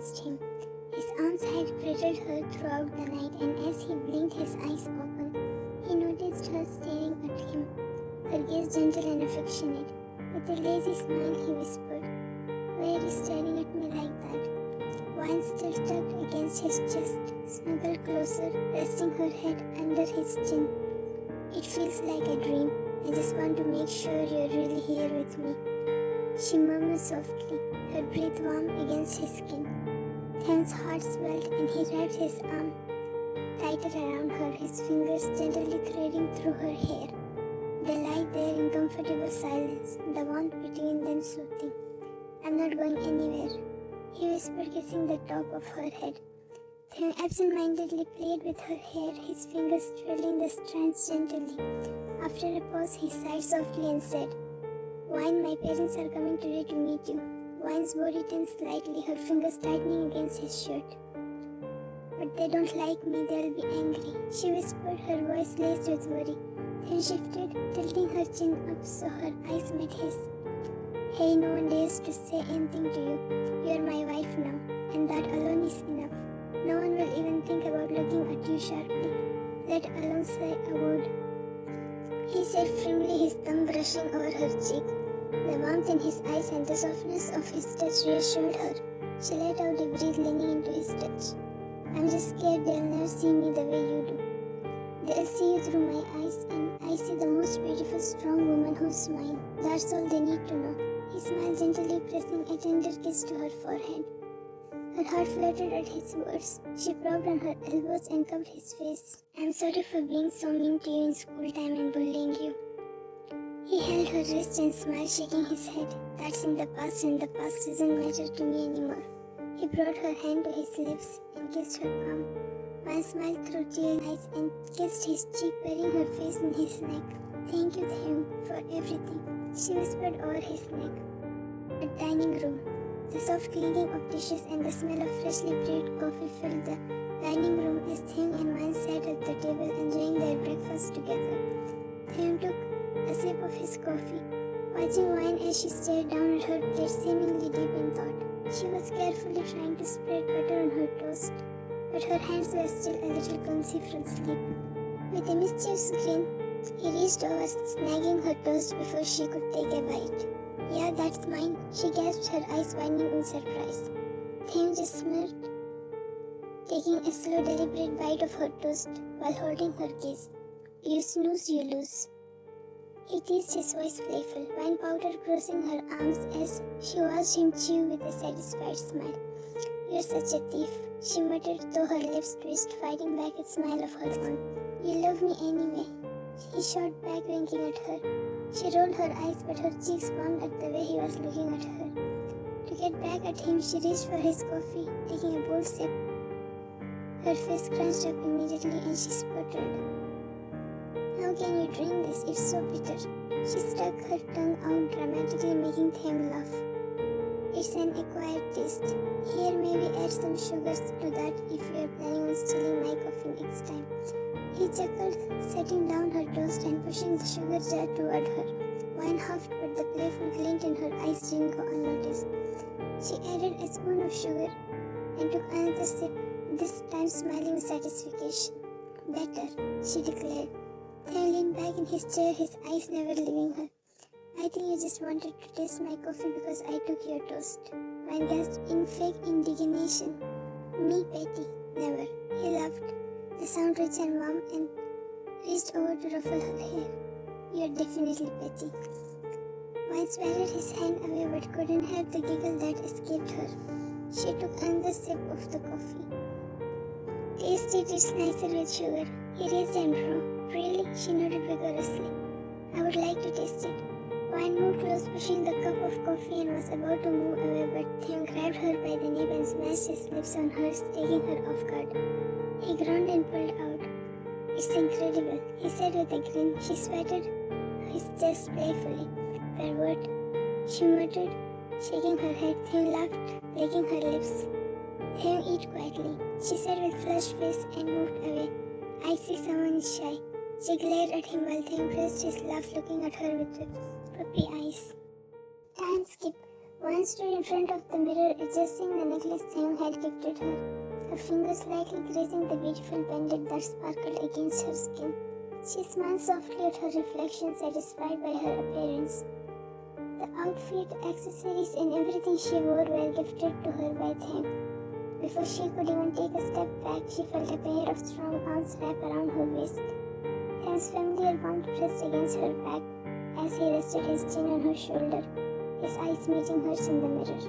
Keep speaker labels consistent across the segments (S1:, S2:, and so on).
S1: against him. His arms had cradled her throughout the night, and as he blinked his eyes open, he noticed her staring at him, her gaze gentle and affectionate. With a lazy smile, he whispered, "Why are you staring at me like that?" Wine, still tucked against his chest, snuggled closer, resting her head under his chin. "It feels like a dream. I just want to make sure you're really here with me," she murmured softly, her breath warm against his skin. Thames' heart swelled, and he wrapped his arm tighter around her, his fingers gently threading through her hair. They lay there in comfortable silence, the warmth between them soothing. "I'm not going anywhere," he whispered, kissing the top of her head. Then absent-mindedly played with her hair, his fingers twirling the strands gently. After a pause, he sighed softly and said, "Wine, my parents are coming today to meet you." Wine's body tensed slightly, her fingers tightening against his shirt. "But they don't like me, they'll be angry," she whispered, her voice laced with worry. Then shifted, tilting her chin up so her eyes met his. "Hey, no one dares to say anything to you. You're my wife now, and that alone is enough. No one will even think about looking at you sharply, let alone say a word," he said firmly, his thumb brushing over her cheek. The warmth in his eyes and the softness of his touch reassured her. She let out a breath, leaning into his touch. "I'm just scared they'll never see me the way you do. They'll see you through my eyes, and I see the most beautiful, strong woman who's mine. That's all they need to know." He smiled, gently pressing a tender kiss to her forehead. Her heart fluttered at his words. She propped on her elbows and covered his face. "I'm sorry for being so mean to you in school time and bullying you." He held her wrist and smiled, shaking his head. "That's in the past, and the past doesn't matter to me anymore." He brought her hand to his lips and kissed her palm. One smiled through tear eyes and kissed his cheek, burying her face in his neck. "Thank you, Theum, for everything," she whispered over his neck. The dining room. The soft clinking of dishes and the smell of freshly brewed coffee filled the dining room as Theum and Wine sat at the table enjoying their breakfast together. Theum took a sip of his coffee, watching Wine as she stared down at her plate, seemingly deep in thought. She was carefully trying to spread butter on her toast, but her hands were still a little clumsy from sleep. With a mischievous grin, he reached over, snagging her toast before she could take a bite. "Yeah, that's mine," she gasped, her eyes widening in surprise. Theum just smirked, taking a slow, deliberate bite of her toast while holding her gaze. "You snooze, you lose," he teased, his voice playful. Wine pouted, crossing her arms as she watched him chew with a satisfied smile. "You're such a thief," she muttered, though her lips twitched, fighting back a smile of her own. "You love me anyway," he shot back, winking at her. She rolled her eyes, but her cheeks warmed at the way he was looking at her. To get back at him, she reached for his coffee, taking a bold sip. Her face scrunched up immediately, and she sputtered, "How can you drink this? It's so bitter." She stuck her tongue out dramatically, making Theum laugh. "It's an acquired taste. Here, maybe add some sugars to that if you're planning on stealing my coffee next time." He chuckled, setting down her toast and pushing the sugar jar toward her. Wine huffed, but the playful glint in her eyes didn't go unnoticed. She added a spoon of sugar and took another sip, this time smiling with satisfaction. "Better," she declared. Theum leaned back in his chair, his eyes never leaving her. "I think you just wanted to taste my coffee because I took your toast," Wine gasped in fake indignation. "Me, petty? Never." He laughed, the sound rich and warm, and reached over to ruffle her hair. "You're definitely petty." Wine swallowed his hand away, but couldn't help the giggle that escaped her. She took another sip of the coffee. "Taste it, it's nicer with sugar." He raised an eyebrow. "Really?" she nodded vigorously. "I would like to taste it." Wine moved close, pushing the cup of coffee, and was about to move away, but Theum grabbed her by the nape and smashed his lips on hers, taking her off guard. He groaned and pulled out. "It's incredible," he said with a grin. She sweated his chest playfully. "But what?" she muttered, shaking her head. Theum laughed, licking her lips. "Theum, eat quietly," she said with flushed face and moved away. "I see someone is shy." She glared at him while Theum pressed his laugh, looking at her with puppy eyes. Time skip. Wan stood in front of the mirror, adjusting the necklace 𝐀𝐫𝐫𝐽 had gifted her, her fingers lightly grazing the beautiful pendant that sparkled against her skin. She smiled softly at her reflection, satisfied by her appearance. The outfit, accessories, and everything she wore were gifted to her by 𝐀𝐫𝐽. Before she could even take a step back, she felt a pair of strong arms wrap around her waist. 𝐀𝐫𝐽's familiar warmth pressed against her back as he rested his chin on her shoulder, his eyes meeting hers in the mirror.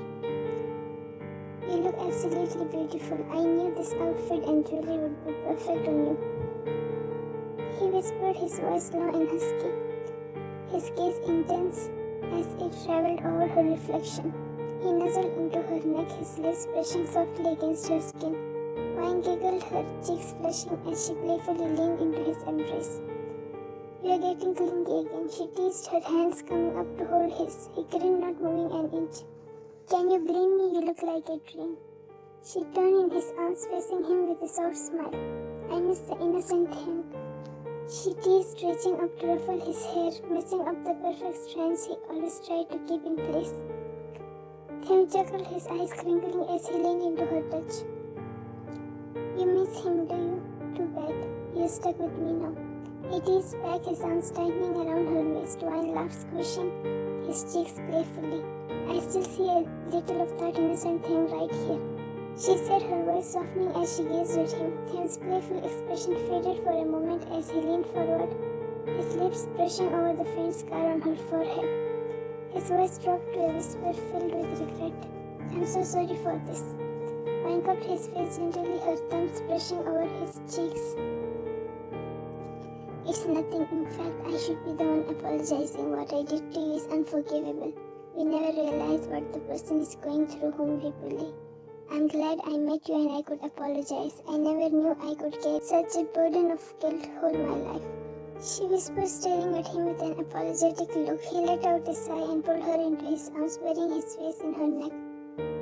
S1: You look absolutely beautiful. I knew this outfit and jewelry would be perfect on you. He whispered, his voice low and husky, his gaze intense as it traveled over her reflection. He nuzzled into her neck, his lips brushing softly against her skin. 𝐌𝐴 giggled, her cheeks flushing as she playfully leaned into his embrace. You are getting clingy again, she teased, her hands coming up to hold his. He grinned, not moving an inch. Can you blame me? You look like a dream. She turned in his arms, facing him with a soft smile. I miss the innocent 𝐀𝐽. She teased, reaching up to ruffle his hair, messing up the perfect strands he always tried to keep in place. 𝐀𝐽 chuckled, his eyes crinkling as he leaned into her touch. You miss him, do you? Too bad. You're stuck with me now. He teased back, his arms tightening around her waist. 𝐌𝐴 laughed, squishing his cheeks playfully. I still see a little of that innocent 𝐀𝐽 right here, she said, her voice softening as she gazed at him. 𝐀𝐽's playful expression faded for a moment as he leaned forward, his lips brushing over the faint scar on her forehead. His voice dropped to a whisper filled with regret. I'm so sorry for this. 𝐌𝐴 cupped his face gently, her thumbs brushing over his cheeks. It's nothing. In fact, I should be the one apologizing. What I did to you is unforgivable. We never realize what the person is going through whom we bully. I'm glad I met you and I could apologize. I never knew I could carry such a burden of guilt all my life. She whispered, staring at him with an apologetic look. He let out a sigh and pulled her into his arms, burying his face in her neck.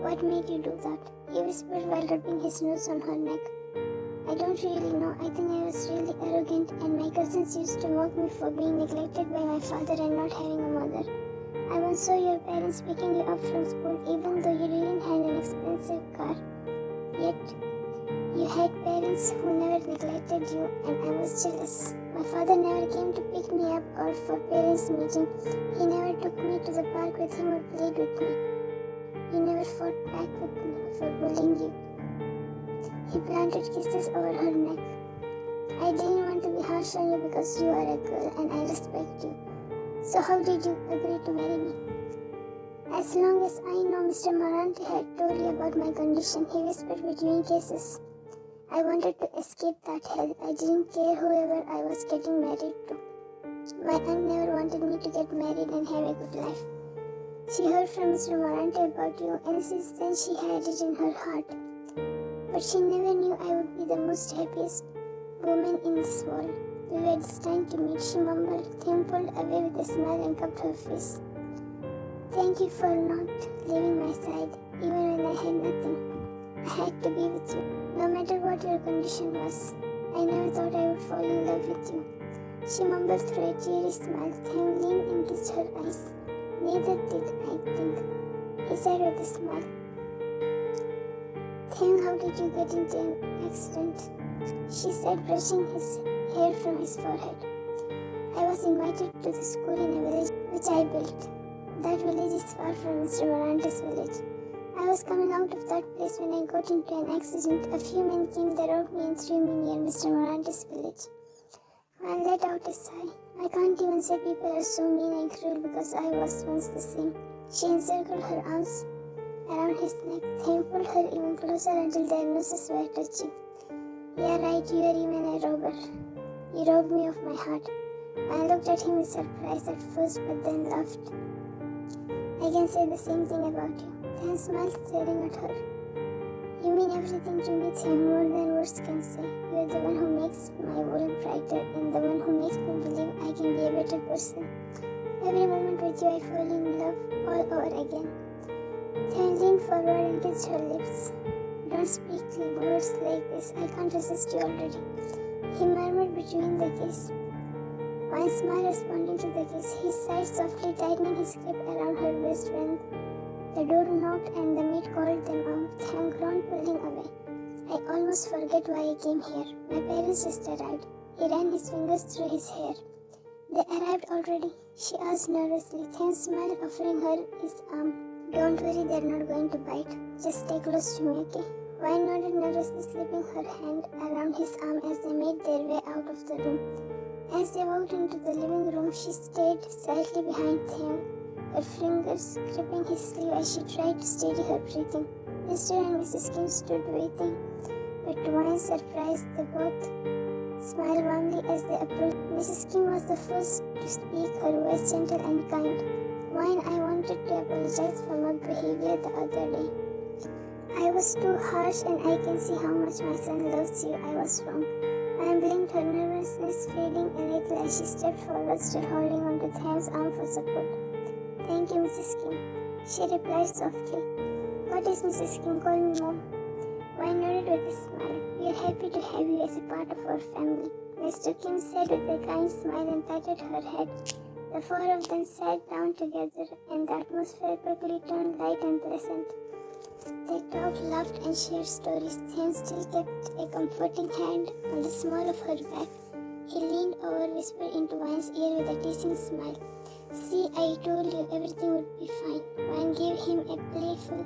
S1: What made you do that? He whispered while rubbing his nose on her neck. I don't really know. I think I was really arrogant, and my cousins used to mock me for being neglected by my father and not having a mother. I once saw your parents picking you up from school, even though you didn't have an expensive car. Yet, you had parents who never neglected you, and I was jealous. My father never came to pick me up or for parents' meeting. He never took me to the park with him or played with me. He never fought back with me for bullying you. He planted kisses over her neck. I didn't want to be harsh on you because you are a girl and I respect you. So how did you agree to marry me? As long as I know, Mr. Morante had told you about my condition, he whispered between kisses. I wanted to escape that hell. I didn't care whoever I was getting married to. My aunt never wanted me to get married and have a good life. She heard from Mr. Morante about you, and since then she had it in her heart. But she never knew I would be the most happiest woman in this world. We were destined to meet, she mumbled. 𝐀𝐽 pulled away with a smile and cupped her face. Thank you for not leaving my side, even when I had nothing. I had to be with you, no matter what your condition was. I never thought I would fall in love with you. She mumbled through a teary smile. 𝐀𝐽 leaned and kissed her eyes. Neither did I think, he said with a smile. 𝐀𝐽, how did you get into an accident? She said, brushing his hair from his forehead. I was invited to the school in a village which I built. That village is far from Mr. Morante's village. I was coming out of that place when I got into an accident. A few men came, they rode me and threw me near Mr. Morante's village. I let out a sigh. I can't even say people are so mean and cruel because I was once the same. She encircled her arms around his neck. 𝐀𝐽 pulled her even closer until their noses were touching. Yeah, right, you are even a robber. You robbed me of my heart. I looked at him with surprise at first, but then laughed. I can say the same thing about you. 𝐀𝐽 smiled, staring at her. You mean everything to me, 𝐀𝐽, more than words can say. You are the one who makes my world brighter and the one who makes me believe I can be a better person. Every moment with you I fall in love all over again. 𝐀𝐽 leaned forward and kissed her lips. Don't speak words like this. I can't resist you already, he murmured between the kiss. 𝐌𝐴 smiled, responding to the kiss. He sighed softly, tightening his grip around her waist when The door knocked and the maid called them out. Thank groaned, pulling away. I almost forget why I came here. My parents just arrived. He ran his fingers through his hair. They arrived already? She asked nervously. Thank smiled, offering her his arm. Don't worry, they're not going to bite. Just stay close to me, okay? Wine nodded nervously, slipping her hand around his arm as they made their way out of the room. As they walked into the living room, she stayed slightly behind Thang, her fingers gripping his sleeve as she tried to steady her breathing. Mr. and Mrs. Kim stood waiting, but to Wine's surprise, they both smiled warmly as they approached. Mrs. Kim was the first to speak, her voice gentle and kind. Wine, I wanted to apologize for my behavior the other day. I was too harsh and I can see how much my son loves you. I was wrong. Anne blinked, her nervousness fading a little as she stepped forward, still holding on to Tham's arm for support. Thank you, Mrs. Kim, she replied softly. What is Mrs. Kim? Call me Mom. Wine nodded with a smile. We are happy to have you as a part of our family, Mr. Kim said with a kind smile and patted her head. The four of them sat down together and the atmosphere quickly turned light and pleasant. They talked, laughed and shared stories. Thane still kept a comforting hand on the small of her back. He leaned over, whispered into Wine's ear with a teasing smile. See, I told you everything would be fine. Wine gave him a playful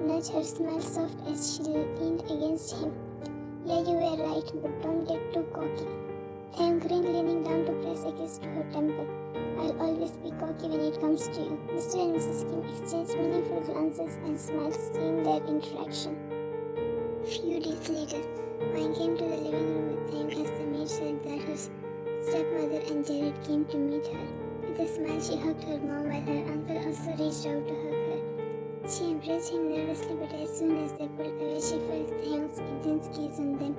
S1: nudge, her smile soft as she leaned against him. Yeah, you were right, but don't get too cocky. Thane grinned, leaning down to press a kiss to her temple. I'll always be cocky when it comes to you. Mr. and Mrs. Kim exchanged meaningful glances and smiles, seeing their interaction. Few days later, Wine came to the living room with Thane as the maid said that her stepmother and Jared came to meet her. With a smile, she hugged her mom while her uncle also reached out to hug her. She embraced him nervously, but as soon as they pulled away, she felt Thane's intense gaze on them.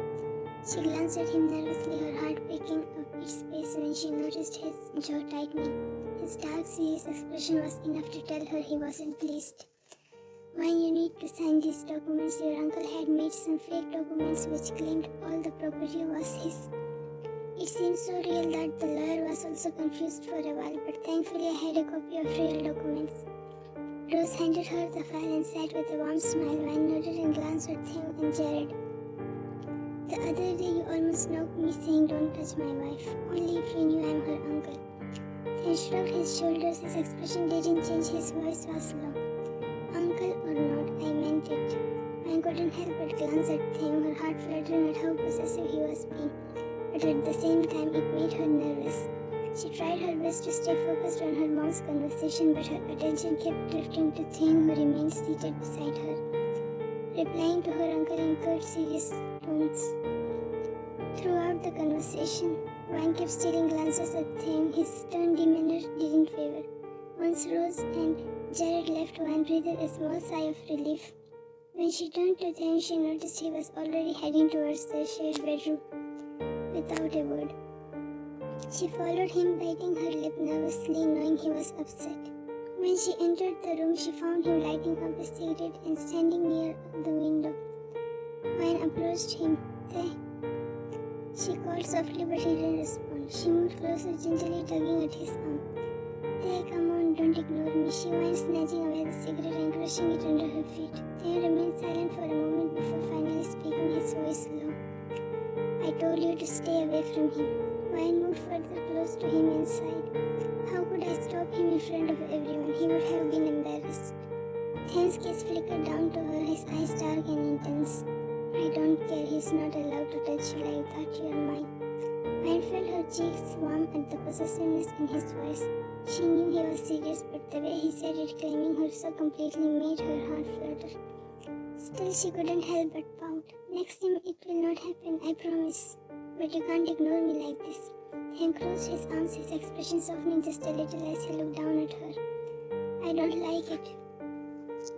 S1: She glanced at him nervously, her heart picking up its pace when she noticed his jaw tightening. His dark, serious expression was enough to tell her he wasn't pleased. Why you need to sign these documents? Your uncle had made some fake documents which claimed all the property was his. It seemed so real that the lawyer was also confused for a while, but thankfully I had a copy of real documents. Rose handed her the file and sat with a warm smile. Wine nodded and glanced at him and Jared. The other day you almost knocked me saying don't touch my wife, only if you knew I'm her uncle. He shrugged his shoulders, his expression didn't change, his voice was low. Uncle or not, I meant it. I couldn't help but glance at him, her heart fluttering at how possessive he was being, but at the same time it made her nervous. She tried her best to stay focused on her mom's conversation, but her attention kept drifting to Thane, who remained seated beside her, replying to her uncle in curt, serious tones. Throughout the conversation, Wine kept stealing glances at Thane. His stern demeanor didn't waver. Once Rose and Jared left, Wine breathed a small sigh of relief. When she turned to Thane, she noticed he was already heading towards the shared bedroom without a word. She followed him, biting her lip nervously, knowing he was upset. When she entered the room, she found him lighting up a cigarette and standing near the window. Wine approached him. They, she called softly, but he didn't respond. She moved closer, gently tugging at his arm. They, come on, don't ignore me. She went, snatching away the cigarette and crushing it under her feet. They remained silent for a moment before finally speaking, his voice low. I told you to stay away from him. Wine moved further close to him and sighed. How could I stop him in front of everyone? He would have been embarrassed. Thane's gaze flickered down to her, his eyes dark and intense. I don't care, he's not allowed to touch you like that, you're mine. Wine felt her cheeks warm at the possessiveness in his voice. She knew he was serious, but the way he said it, claiming her so completely, made her heart flutter. Still, she couldn't help but pout. Next time it will not happen, I promise. But you can't ignore me like this. Thane closed his arms, his expression softening just a little as he looked down at her. I don't like it.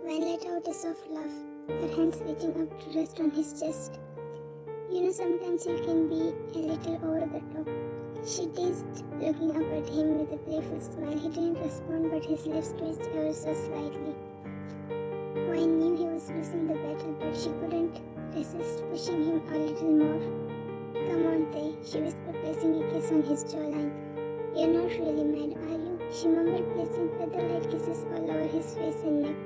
S1: Wine let out a soft laugh, her hands reaching up to rest on his chest. You know, sometimes you can be a little over the top. She teased, looking up at him with a playful smile. He didn't respond, but his lips twitched ever so slightly. Wine knew he was losing the battle, but she couldn't resist pushing him a little more. Come on, Thay, she whispered, placing a kiss on his jawline. You're not really mad, are you? She murmured, placing feather-like kisses all over his face and neck.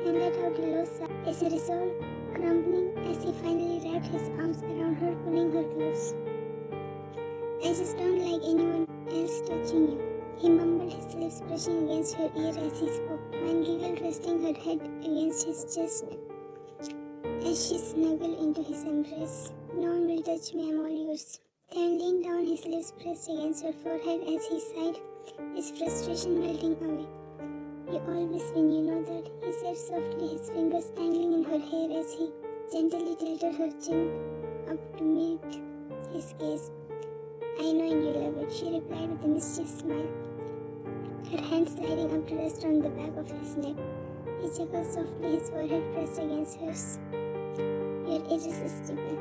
S1: and let out a low sigh, his resolve crumbling as he finally wrapped his arms around her, pulling her close. "I just don't like anyone else touching you," he mumbled, his lips brushing against her ear as he spoke, and giggled, resting her head against his chest as she snuggled into his embrace. "No one will touch me, I'm all yours." Then leaned down, his lips pressed against her forehead as he sighed, his frustration melting away. "You always win, you know that," he said softly, his fingers tangling in her hair as he gently tilted her chin up to meet his gaze. "I know and you love it," she replied with a mischievous smile, her hand sliding up to rest on the back of his neck. He chuckled softly, his forehead pressed against hers. "You're irresistible,"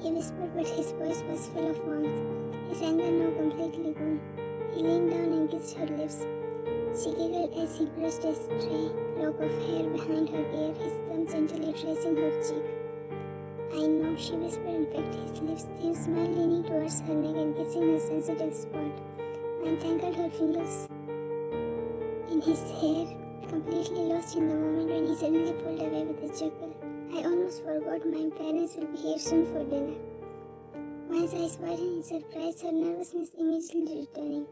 S1: he whispered, but his voice was full of warmth, his anger now completely gone. He leaned down and kissed her lips. She giggled as he brushed a stray lock of hair behind her ear, his thumb gently tracing her cheek. "I know," she whispered, and pecked his lips, then smiled, leaning towards her neck and kissing her sensitive spot, and tangled her fingers in his hair, completely lost in the moment when he suddenly pulled away with a chuckle. "I almost forgot, my parents will be here soon for dinner." Why's eyes widened in surprise, her nervousness immediately returning.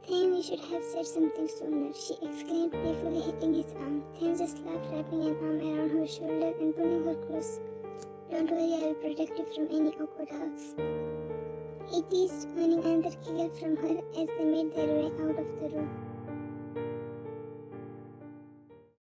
S1: "Then we should have said something sooner," she exclaimed, playfully hitting his arm. Then just laughed, wrapping an arm around her shoulder and pulling her close. "Don't worry, I will protect you from any awkward hugs," he teased, earning another giggle from her as they made their way out of the room.